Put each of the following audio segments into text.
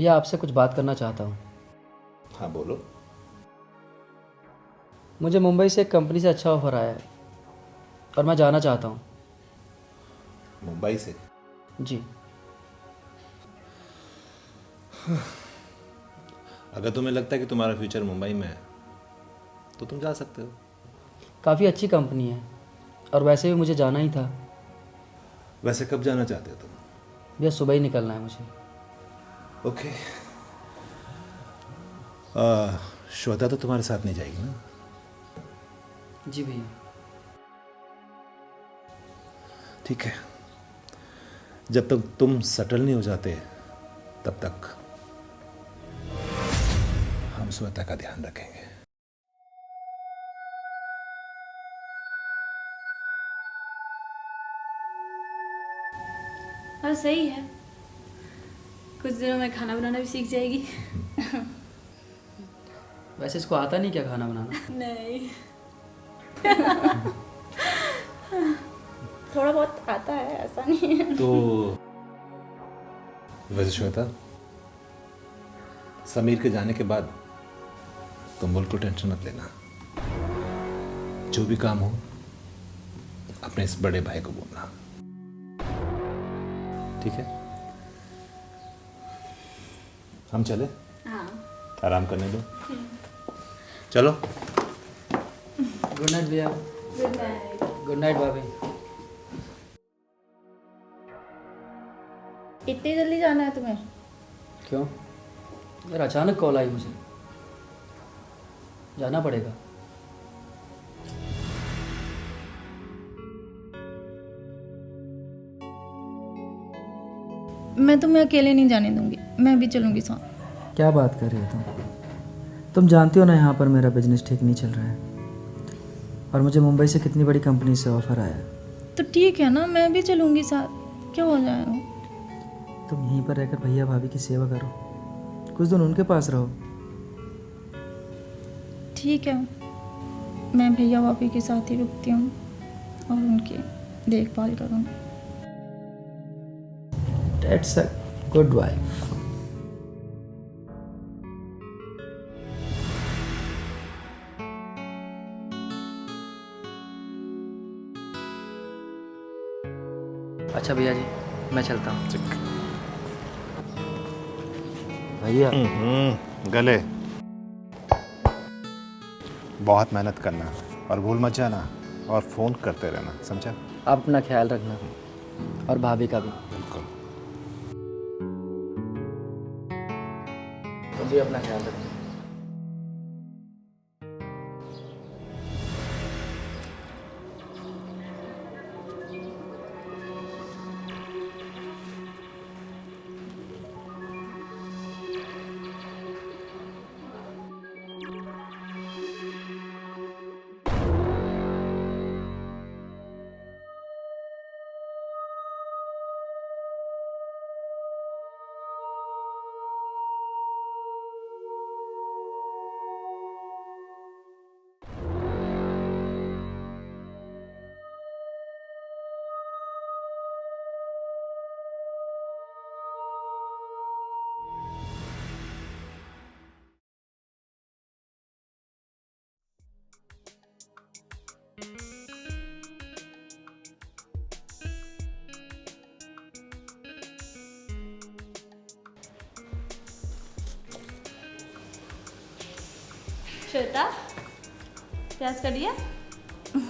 भैया आपसे कुछ बात करना चाहता हूँ। हाँ बोलो। मुझे मुंबई से एक कंपनी से अच्छा ऑफ़र आया है और मैं जाना चाहता हूँ। मुंबई से? जी। अगर तुम्हें लगता है कि तुम्हारा फ्यूचर मुंबई में है तो तुम जा सकते हो। काफ़ी अच्छी कंपनी है और वैसे भी मुझे जाना ही था। वैसे कब जाना चाहते हो तुम? भैया सुबह ही निकलना है मुझे। ओके। श्वेता तो तुम्हारे साथ नहीं जाएगी ना? जी भैया। ठीक है, जब तक तुम सेटल नहीं हो जाते तब तक हम श्वेता का ध्यान रखेंगे। हाँ सही है, कुछ दिनों में खाना बनाना भी सीख जाएगी। वैसे इसको आता नहीं क्या खाना बनाना? नहीं। थोड़ा बहुत आता है, ऐसा नहीं है। तो वैसे श्वेता, समीर के जाने के बाद तुम बिल्कुल टेंशन मत लेना। जो भी काम हो अपने इस बड़े भाई को बोलना, ठीक है? हम चले? हाँ। आराम करने दो। चलो। गुड नाइट भैया। Good night. गुड नाइट भाभी। इतनी जल्दी जाना है तुम्हें? क्यों? यार अचानक कॉल आई मुझे, जाना पड़ेगा। मैं तुम्हें अकेले नहीं जाने दूंगी, मैं भी चलूंगी साथ। क्या बात कर रही हो तुम जानती हो ना यहाँ पर मेरा बिजनेस ठीक नहीं चल रहा है और मुझे मुंबई से कितनी बड़ी कंपनी से ऑफ़र आया है। तो ठीक है ना, मैं भी चलूंगी साथ, क्या हो जाएगा। तुम यहीं पर रहकर भैया भाभी की सेवा करो, कुछ दिन उनके पास रहो। ठीक है, मैं भैया भाभी के साथ ही रुकती हूँ और उनकी देखभाल करूँगी। That's a good wife. अच्छा भैया जी, मैं चलता हूँ। भैया गले बहुत मेहनत करना और भूल मत जाना और फ़ोन करते रहना, समझा? आप अपना ख्याल रखना और भाभी का भी। बिल्कुल। तुम भी अपना ख्याल रखना। श्वेता, प्याज कट गया?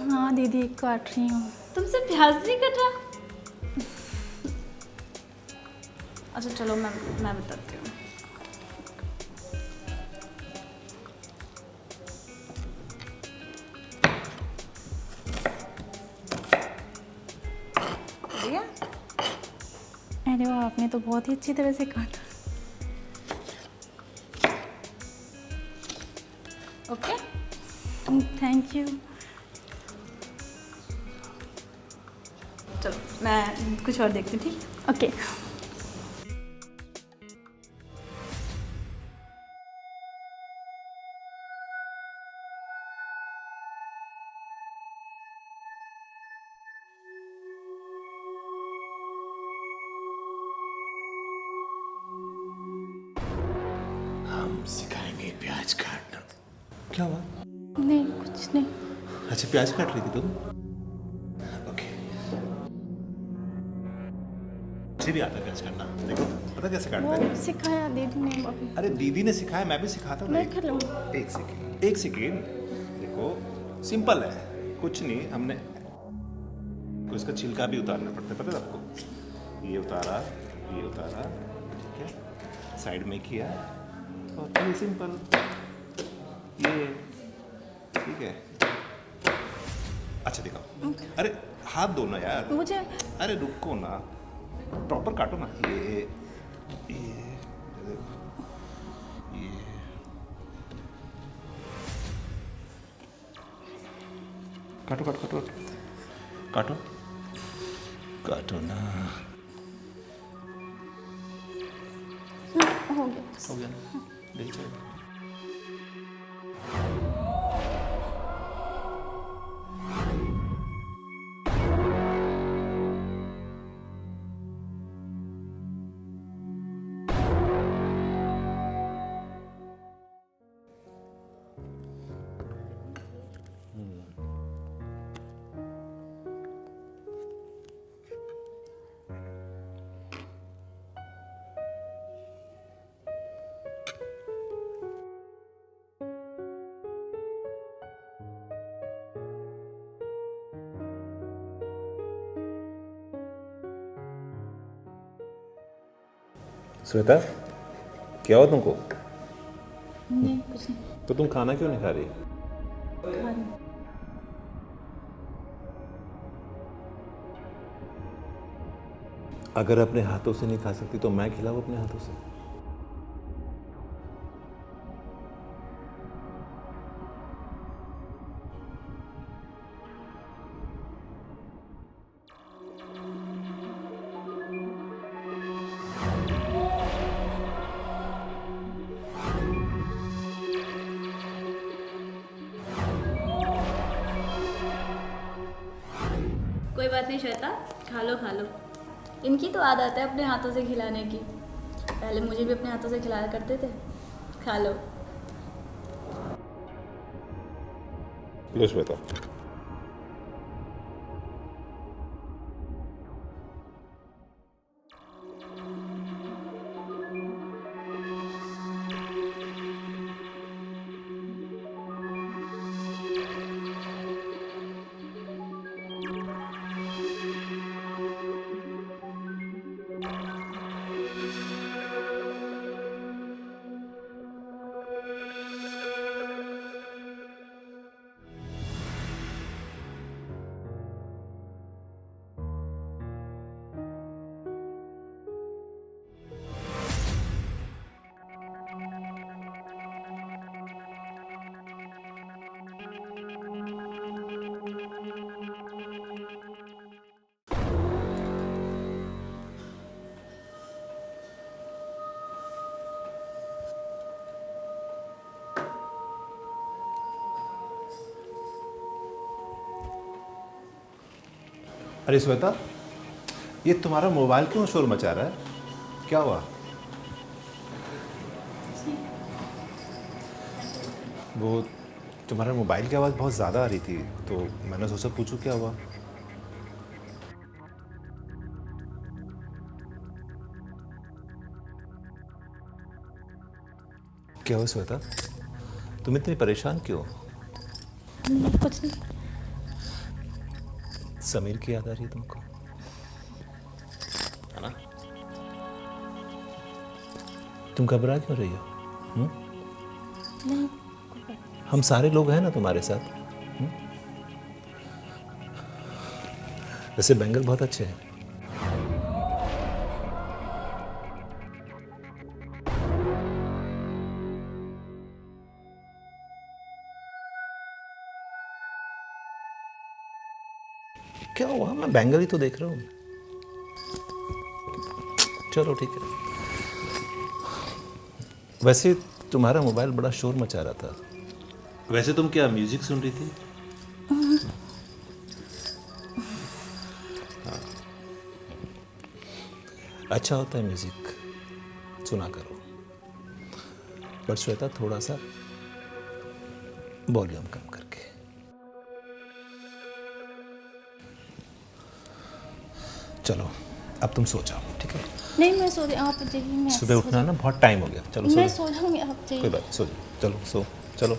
हाँ दीदी, काट रही हूँ। तुमसे प्याज नहीं कट रहा? अच्छा चलो, मैं बताती हूँ। ठीक है? अरे वाह, आपने तो बहुत ही अच्छी तरह से काटा। ओके। Thank you. चलो मैं कुछ और देखती हूँ, ठीक? ओके। सिखाएंगे प्याज काटना। क्या हुआ? नहीं कुछ नहीं। अच्छा प्याज काट रही थी तुम? ओके। मुझे भी आता है प्याज काटना, देखो पता कैसे काटते हैं? वो सिखाया दीदी ने अभी। अरे दीदी ने सिखाया, मैं भी सिखाता हूँ। मैं कर लूँ। एक सेकेंड, एक सेकेंड। देखो सिंपल है, कुछ नहीं, हमने इसका छिलका भी उतारना पड़ता है, पता है आपको? ये उतारा, ये उतारा, ठीक है, साइड में किया और ये सिंपल, ये ठीक है। अच्छा दिखाओ। अरे हाथ धो ना यार। मुझे अरे रुको ना, प्रॉपर काटो ना। ये काटो काटो काटो काटो काटो ना। हो गया। हो गया ना, दिल चाहिए। श्वेता, क्या हुआ तुमको? नहीं कुछ नहीं। तो तुम खाना क्यों नहीं खा रही? खा रही। अगर अपने हाथों से नहीं खा सकती तो मैं खिलाऊं अपने हाथों से? कोई बात नहीं श्वेता, खा लो खा लो। इनकी तो आदत है अपने हाथों से खिलाने की, पहले मुझे भी अपने हाथों से खिलाया करते थे। खा लो। लो श्वेता। अरे श्वेता, ये तुम्हारा मोबाइल क्यों शोर मचा रहा है? क्या हुआ? वो तुम्हारे मोबाइल की आवाज़ बहुत ज़्यादा आ रही थी, तो मैंने सोचा पूछूं क्या हुआ। क्या हुआ श्वेता? तुम इतनी परेशान क्यों? नहीं कुछ नहीं। समीर की याद आ रही है तुमको, है ना? तुम घबरा क्यों रही हो? नहीं हम सारे लोग हैं ना तुम्हारे साथ। वैसे बैंगल बहुत अच्छे हैं। क्या हुआ? मैं बैंगल ही तो देख रहा हूँ। चलो ठीक है। वैसे तुम्हारा मोबाइल बड़ा शोर मचा रहा था। वैसे तुम क्या म्यूजिक सुन रही थी? हाँ। अच्छा होता है म्यूजिक, सुना करो। पर श्वेता थोड़ा सा वॉल्यूम कम करके। चलो अब तुम सो जाओ, ठीक है? नहीं मैं सो रही, आप जाइए, मैं सुबह उठना है ना, बहुत टाइम हो गया। चलो मैं सो सो जाऊंगी, आप कोई जाइए। बात, सो जाओ, चलो सो, चलो।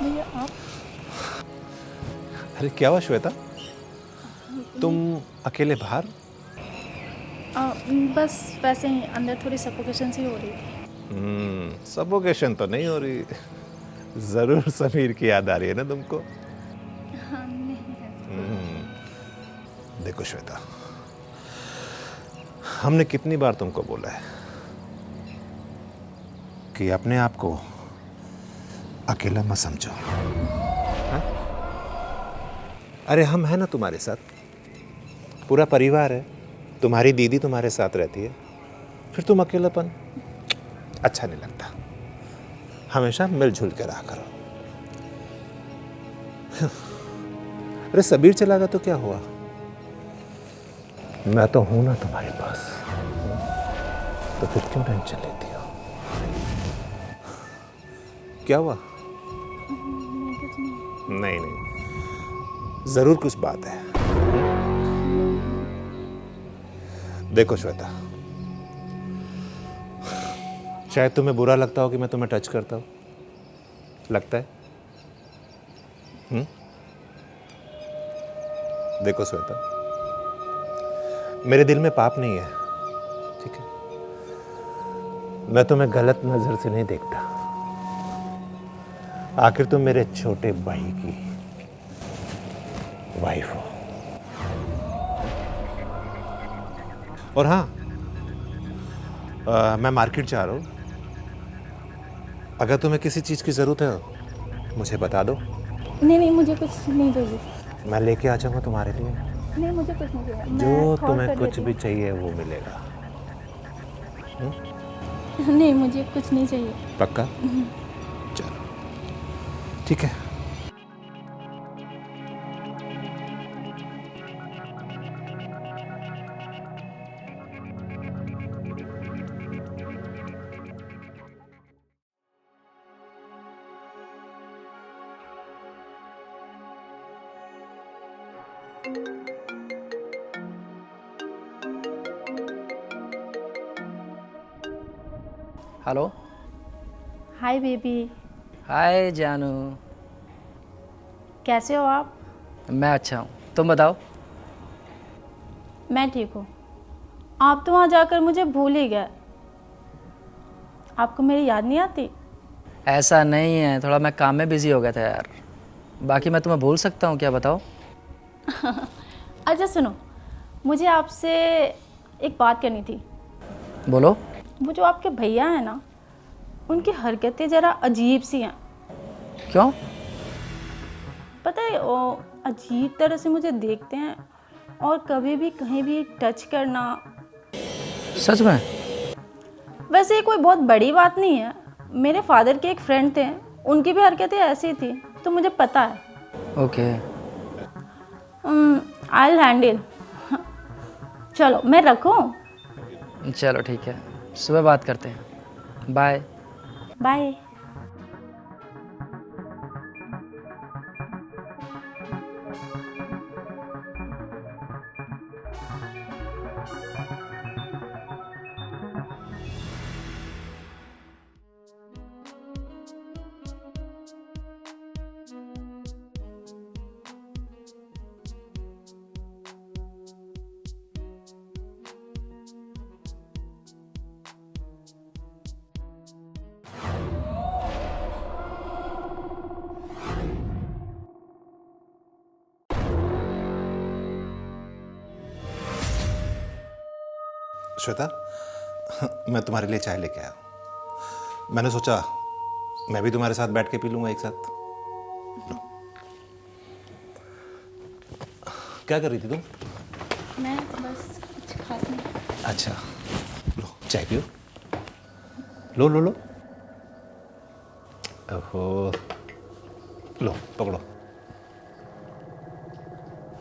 भैया आप अरे क्या हुआ श्वेता, तुम अकेले बाहर? बस वैसे ही अंदर थोड़ी सफोकेशन सी हो रही थी। सफोकेशन तो नहीं हो रही, जरूर समीर की याद आ रही है ना तुमको? हाँ नहीं देखो श्वेता, हमने कितनी बार तुमको बोला है कि अपने आप को अकेला मत समझो, हाँ? अरे हम हैं ना तुम्हारे साथ, पूरा परिवार है, तुम्हारी दीदी तुम्हारे साथ रहती है, फिर तुम अकेलापन अच्छा नहीं लगता। हमेशा मिलजुल के रहा करो। अरे सबीर चला गया तो क्या हुआ, मैं तो हूं ना तुम्हारे पास, तो फिर क्यों टेंशन लेती हो? क्या हुआ? नहीं नहीं, जरूर कुछ बात है। देखो श्वेता, शायद तुम्हें बुरा लगता हो कि मैं तुम्हें टच करता हूं, लगता है? देखो श्वेता, मेरे दिल में पाप नहीं है, ठीक है? मैं तुम्हें गलत नजर से नहीं देखता। आखिर तुम मेरे छोटे भाई की वाइफ हो। और हाँ, मैं मार्केट जा रहा हूं, अगर तुम्हें किसी चीज की जरूरत है मुझे बता दो। नहीं नहीं मुझे कुछ नहीं चाहिए। मैं लेके आ जाऊंगा तुम्हारे लिए, नहीं मुझे कुछ नहीं चाहिए। मैं जो थॉट तुम्हें कर कुछ लेती भी चाहिए वो मिलेगा। हूँ। नहीं मुझे कुछ नहीं चाहिए। पक्का? चलो ठीक है। हेलो। हाय बेबी, हाय जानू। कैसे हो आप? मैं अच्छा हूँ, तुम बताओ। मैं ठीक हूँ। आप तो वहाँ जाकर मुझे भूल ही गए। आपको मेरी याद नहीं आती? ऐसा नहीं है, थोड़ा मैं काम में बिज़ी हो गया था यार। बाकी मैं तुम्हें भूल सकता हूँ क्या, बताओ। अच्छा सुनो, मुझे आपसे एक बात करनी थी। बोलो। वो जो आपके भैया हैं ना, उनकी हरकतें ज़रा अजीब सी हैं। क्यों? पता है, वो अजीब तरह से मुझे देखते हैं और कभी भी कहीं भी टच करना। सच में? वैसे ये कोई बहुत बड़ी बात नहीं है। मेरे फादर के एक फ्रेंड थे, उनकी भी हरकतें ऐसी थी, तो मुझे पता है। ओके। I will handle. चलो मैं रखूं? चलो ठीक है, सुबह बात करते हैं। बाय। बाय। श्वेता, मैं तुम्हारे लिए चाय लेके आया हूँ। मैंने सोचा मैं भी तुम्हारे साथ बैठ के पी लूँगा एक साथ। लो। क्या कर रही थी तुम? मैं बस कुछ खास नहीं। अच्छा, लो चाय पियो। लो लो लो। ओहो, लो पकड़ो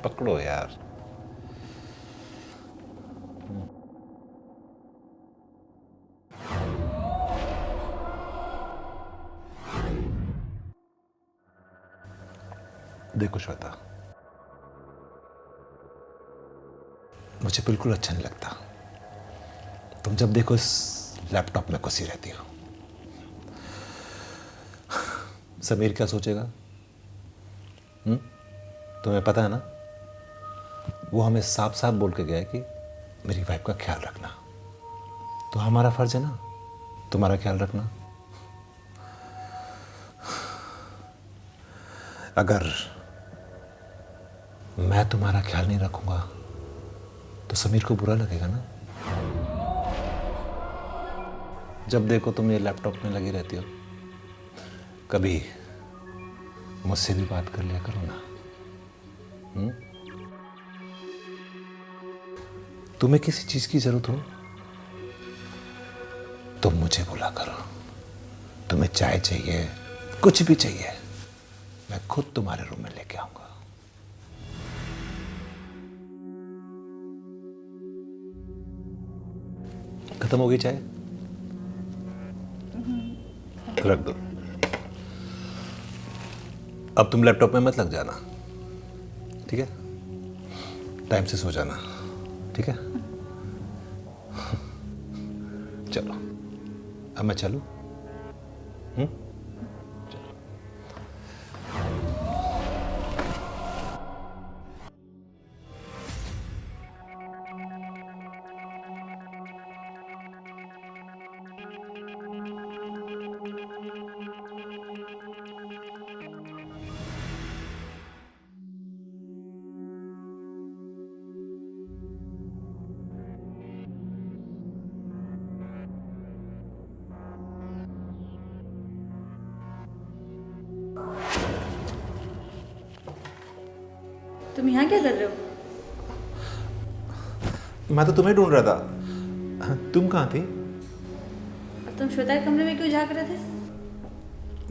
पकड़ो यार। देखो श्वेता, मुझे बिल्कुल अच्छा नहीं लगता तुम जब देखो इस लैपटॉप में घुसी रहती हो। समीर क्या सोचेगा? तुम्हें पता है ना, वो हमें साफ साफ बोल के गया है कि मेरी वाइफ का ख्याल रखना। तो हमारा फर्ज है ना तुम्हारा ख्याल रखना। अगर मैं तुम्हारा ख्याल नहीं रखूंगा तो समीर को बुरा लगेगा ना। जब देखो तुम ये लैपटॉप में लगी रहती हो, कभी मुझसे भी बात कर लिया करो ना। तुम्हें किसी चीज की जरूरत हो तो मुझे बुला करो। तुम्हें चाय चाहिए, कुछ भी चाहिए, मैं खुद तुम्हारे रूम में लेके आऊंगा। खत्म हो गई चाय? रख दो। अब तुम लैपटॉप में मत लग जाना, ठीक है? टाइम से सो जाना, ठीक है? चलो, अब मैं चलूं? तुम यहाँ क्या कर रहे हो? मैं तो तुम्हें ढूंढ रहा था। तुम कहाँ थी? और तुम श्वेता के कमरे में क्यों झांक रहे थे?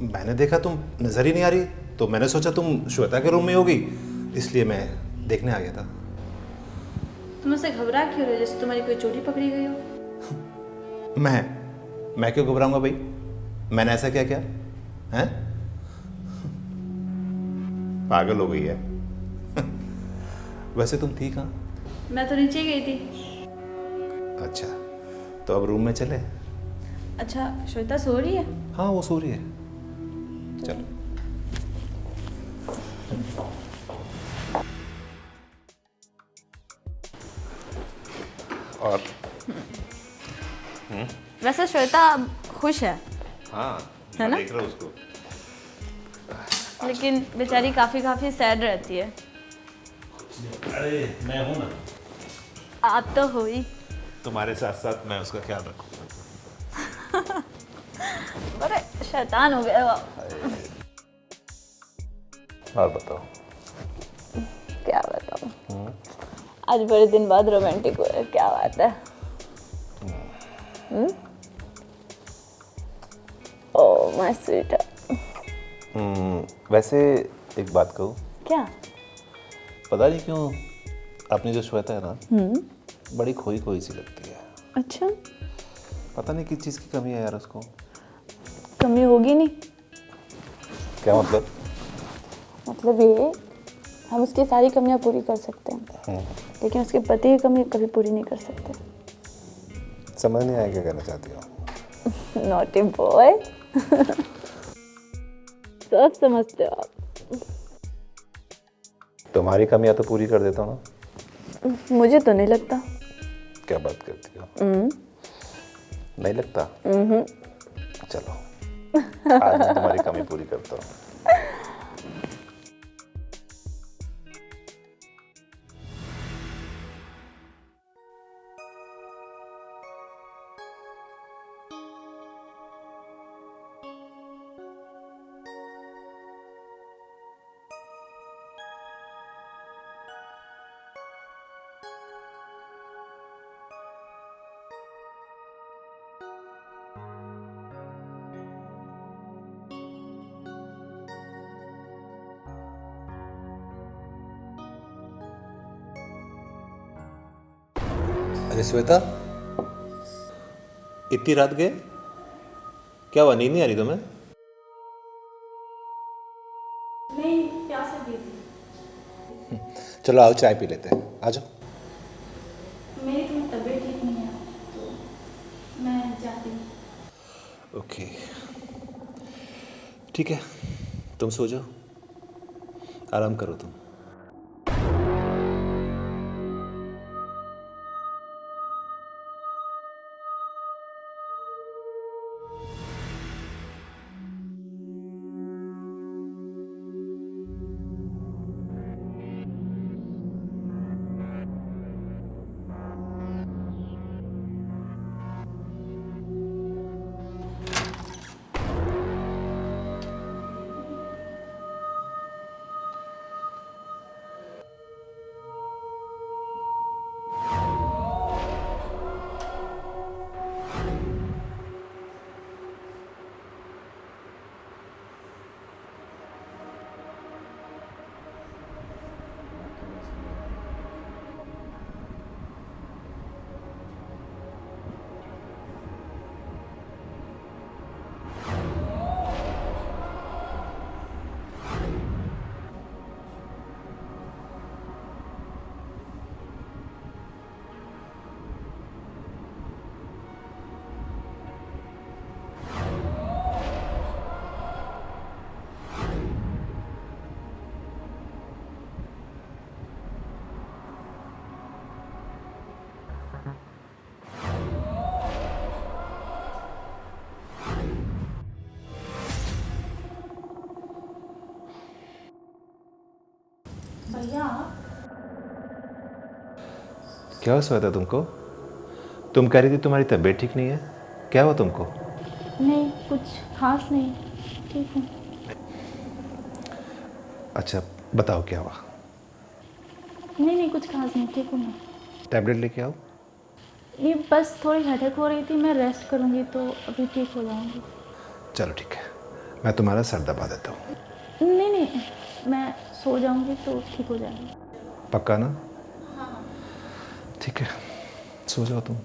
मैंने देखा तुम नजर ही नहीं आ रही, तो मैंने सोचा तुम श्वेता के रूम में होगी, इसलिए मैं देखने आ गया था। तुम उससे घबरा क्यों रहे हो, जैसे तुम्हारी कोई चोटी पकड़ी गई हो? मैं क्यों घबराऊंगा भाई? मैंने ऐसा क्या किया है? पागल हो गई है। वैसे तुम थी कहाँ? मैं तो नीचे गई थी। अच्छा, तो अब रूम में चले? अच्छा, श्वेता सो रही है? हाँ, वो सो रही है। चलो। और वैसे श्वेता अब खुश है, हाँ, है ना? देख रहा हूँ उसको। लेकिन बेचारी काफी सैड रहती है। अरे मैं हूँ ना, आप तो हो ही। तुम्हारे साथ साथ मैं उसका ख्याल रखूंगा। अरे शैतान हो गए हो आप। और बताओ। क्या बताऊं, आज बड़े दिन बाद रोमांटिक हुए, क्या बात है। Oh my sweet. वैसे एक बात कहूँ? क्या? पता नहीं क्यों अपनी जो श्वेता है ना, बड़ी खोई खोई सी लगती है। अच्छा, पता नहीं किस चीज़ की कमी है यार उसको। कमी होगी नहीं। क्या मतलब? मतलब ये, हम उसकी सारी कमियां पूरी कर सकते हैं, लेकिन उसके पति की कमी कभी पूरी नहीं कर सकते। समझ नहीं आया क्या कहना चाहती हो। Naughty boy. सब समझते हो आप। तुम्हारी कमियां तो पूरी कर देता हूँ ना। मुझे तो नहीं लगता। क्या बात करती हो? नहीं लगता? चलो, आज मैं तुम्हारी कमी पूरी करता हूँ। अरे श्वेता, इतनी रात गए? क्या हुआ, नींद नहीं आ रही तुम्हें? नहीं, प्यास लगी थी। चलो आओ चाय पी लेते हैं, आ जाओ। मेरी थोड़ी तबीयत ठीक नहीं है तो मैं जाती हूँ। ओके, ठीक है, तुम सो जाओ, आराम करो तुम। भैया, क्या हुआ श्वेता तुमको? तुम कह रही थी तुम्हारी तबीयत ठीक नहीं है, क्या हुआ तुमको? नहीं कुछ खास नहीं, ठीक हूँ। अच्छा बताओ क्या हुआ? नहीं नहीं कुछ खास नहीं, ठीक हूँ मैं। टैबलेट लेके आओ। ये बस थोड़ी हेडेक हो रही थी, मैं रेस्ट करूँगी तो अभी ठीक हो जाऊँगी। चलो ठीक है, मैं तुम्हारा सर दबा देता हूँ। नहीं नहीं, मैं सो जाऊँगी तो ठीक हो जाएगी। पक्का ना? ठीक है, सो जाओ तुम।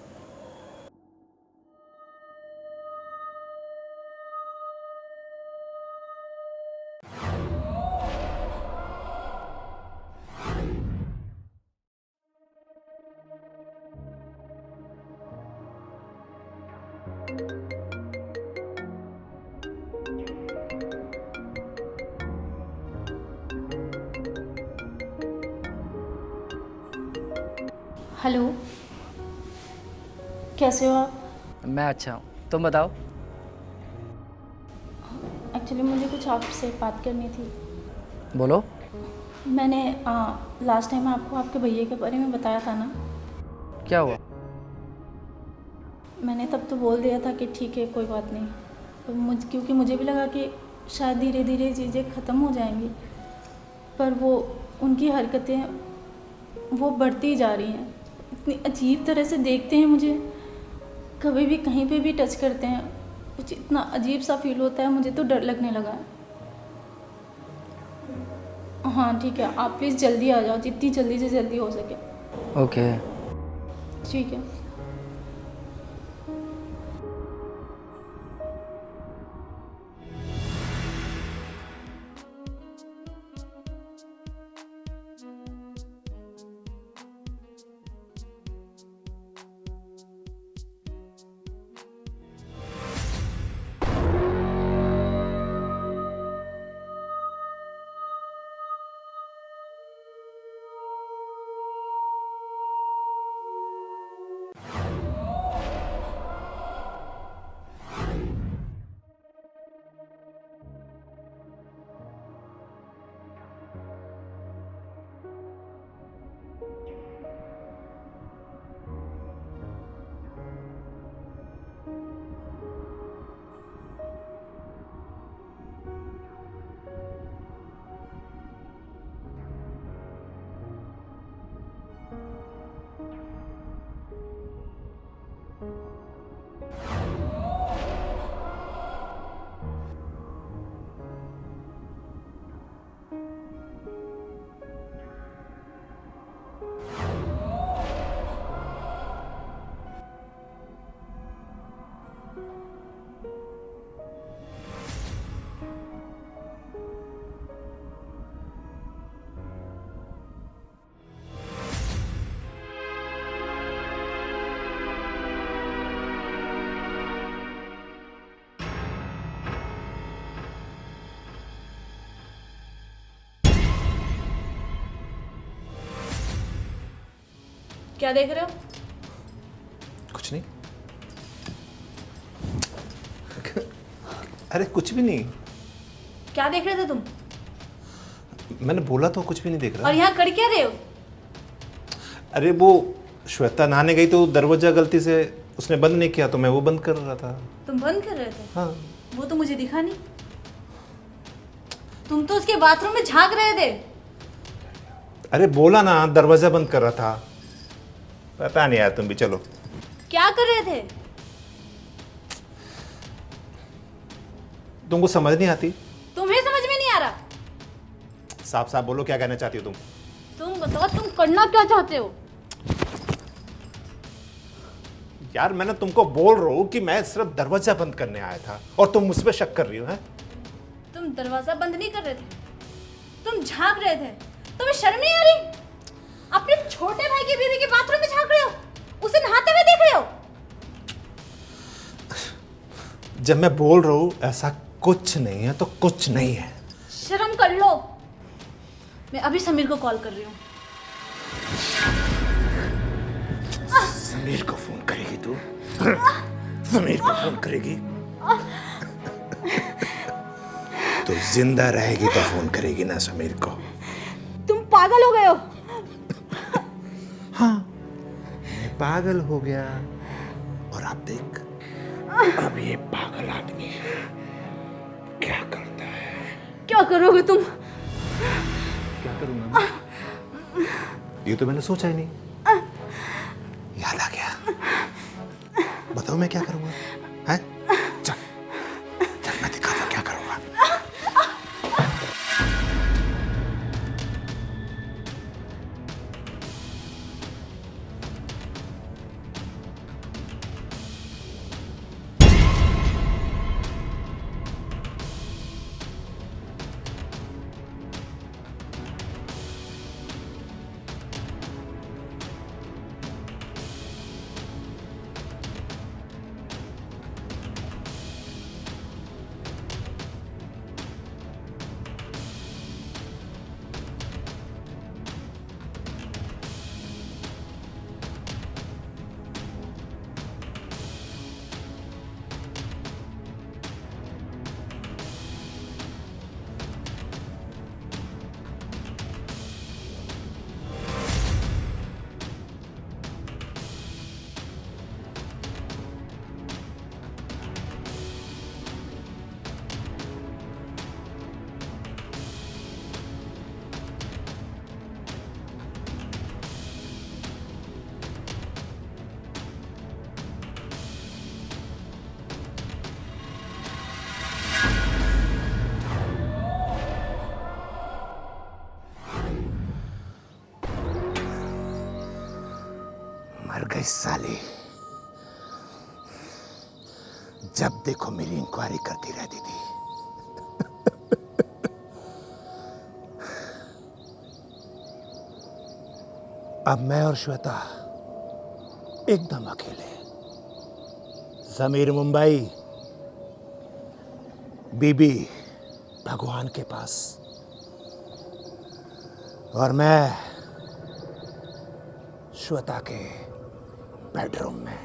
हेलो, कैसे हो आप? मैं अच्छा हूँ, तुम बताओ। एक्चुअली मुझे कुछ आपसे बात करनी थी। बोलो। मैंने लास्ट टाइम आपको आपके भैया के बारे में बताया था ना। क्या हुआ? मैंने तब तो बोल दिया था कि ठीक है कोई बात नहीं, तो क्योंकि मुझे भी लगा कि शायद धीरे धीरे चीज़ें ख़त्म हो जाएंगी, पर वो उनकी हरकतें वो बढ़ती जा रही हैं। इतनी अजीब तरह से देखते हैं मुझे, कभी भी कहीं पे भी टच करते हैं, कुछ इतना अजीब सा फील होता है, मुझे तो डर लगने लगा है। हाँ ठीक है, आप प्लीज़ जल्दी आ जाओ, जितनी जल्दी से जल्दी हो सके। ओके। ठीक है। क्या देख रहे हो? कुछ नहीं। अरे कुछ भी नहीं। क्या देख रहे थे तुम? मैंने बोला तो कुछ भी नहीं देख रहा। और यहाँ कर क्या रहे हो? अरे वो श्वेता नहाने गई तो दरवाजा गलती से उसने बंद नहीं किया तो मैं वो बंद कर रहा था। तुम बंद कर रहे थे? हाँ। वो तो मुझे दिखा नहीं। तुम तो उसके बाथरूम में झांक रहे थे। अरे बोला ना दरवाजा बंद कर रहा था। पता नहीं यार, तुम भी चलो। क्या कर रहे थे? तुमको समझ नहीं आती? तुम्हें समझ में नहीं आ रहा? साफ साफ बोलो, क्या कहना चाहती हो तुम? तुम बताओ, तुम करना क्या चाहते हो? यार मैंने तुमको बोल रहा हूँ कि मैं सिर्फ दरवाजा बंद करने आया था और तुम मुझ पर शक कर रही हो। हैं? तुम दरवाजा बंद नहीं कर रहे थे, तुम झांक रहे थे। तुम्हें शर्म नहीं आ रही? अपने छोटे भाई की बीवी के बाथरूम में झांक रहे हो, उसे नहाते हुए देख रहे हो। जब मैं बोल रहा हूँ ऐसा कुछ नहीं है तो कुछ नहीं है। शर्म कर लो। मैं अभी समीर को कॉल कर रही हूँ। समीर को फोन करेगी तू? समीर को फोन करेगी? तो जिंदा रहेगी तो फोन करेगी ना समीर को। तुम पागल हो गए हो। हाँ, मैं पागल हो गया। और आप देख, अब ये पागल आदमी क्या करता है। क्या करोगे तुम? क्या करूंगा मैं? ये तो मैंने सोचा ही नहीं। याद आ गया। बताओ मैं क्या करूंगा? हैं? चल, चल मैं दिखाता हूं क्या करूंगा। मर गई साली। जब देखो मेरी इंक्वायरी करती रहती थी। अब मैं और श्वेता एकदम अकेले। समीर मुंबई, बीबी भगवान के पास और मैं श्वेता के बेडरूम में।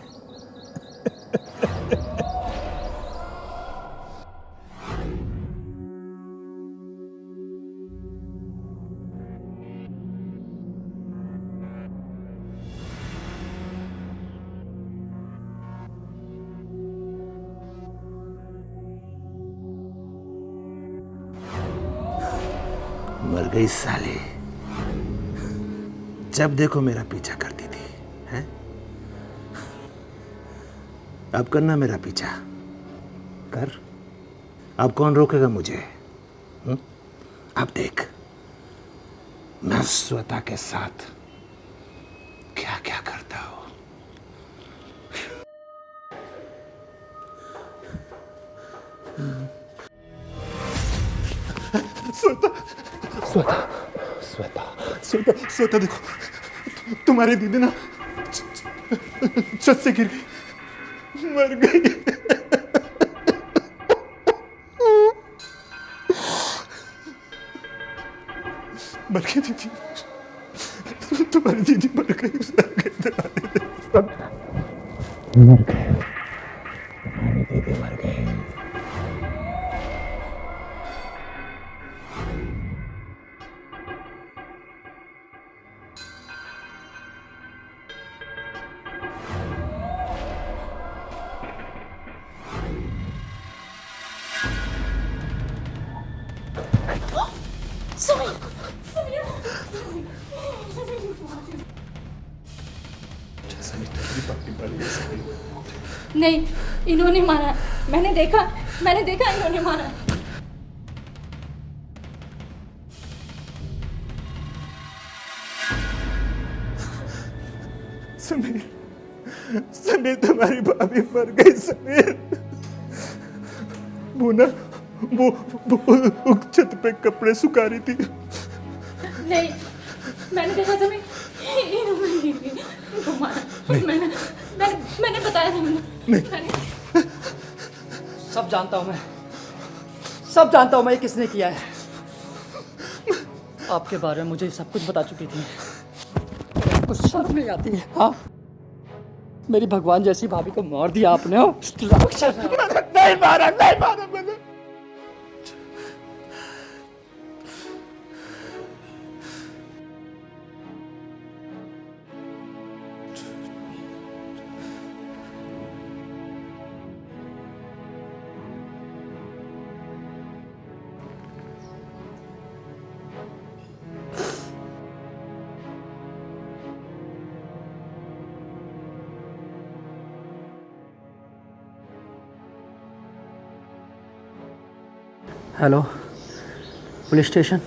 मर गई साली। जब देखो मेरा पीछा करती थी। हैं? अब करना मेरा पीछा कर। अब कौन रोकेगा मुझे? अब देख मैं श्वेता के साथ क्या क्या करता हूं। श्वेता श्वेता श्वेता श्वेता श्वेता देखो, तुम्हारी दीदी ना छत से गिर गई, मर गई। मर गई दीदी, तुम्हारी दीदी मर गई। मर गए, हमारे दीदी मर गए। नहीं, इन्होंने मारा, मैंने देखा इन्होंने मारा। समीर, समीर तुम्हारी भाभी मर गई समीर। वो ना वो छत पे कपड़े सुखा रही थी। नहीं, मैंने देखा समय इनको मारा। मैंने बताया नहीं। सब जानता हूँ मैं ये किसने किया है। आपके बारे में मुझे सब कुछ बता चुकी थी। कुछ शर्म नहीं आती है? हाँ, मेरी भगवान जैसी भाभी को मार दिया आपने। हो नहीं मारा मैंने। Hello, police station.